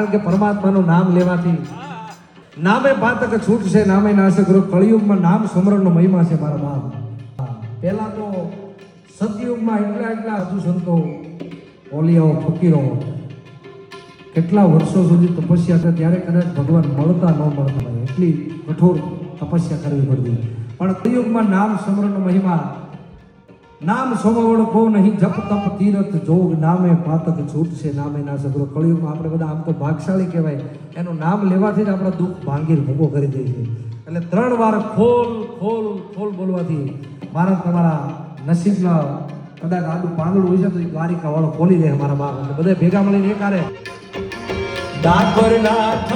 કારણ કે પરમાત્માનું નામ લેવાથી નામે પાતક છૂટશે નામે નાશે ગુરુ કળિયુગમાં નામ સ્મરણનો મહિમા છે મારા બાપ. પહેલા તો સતયુગમાં એટલા સાધુ સંતો ઓલિયાઓ ફકીરો કેટલા વર્ષો સુધી તપસ્યા કરે ત્યારે કદાચ ભગવાન મળતા ન મળતા હોય એટલી કઠોર તપસ્યા કરવી પડતી. પણ કળિયુગમાં નામ સ્મરણનો મહિમા નામ સોમવડ કો નહીં જપ તપ તીરથ જોગ નામે પાતક છૂટશે નામે ના સગરો. કળિયુગમાં આપણે બધા આમ તો ભાગશાળી કહેવાય, એનું નામ લેવાથી જ આપણા દુઃખ ભાંગી ભૂકો કરી દે છે. એટલે 3 વાર ખોલ ખોલ ખોલ બોલવાથી મારા તમારા નસીબના કદાચ આડું પાંદડું હોય છે તો દ્વારિકા વાળો ખોલી દે મારા બાપ. એટલે બધા ભેગા મળીને એક આરે ડાકોર નાથ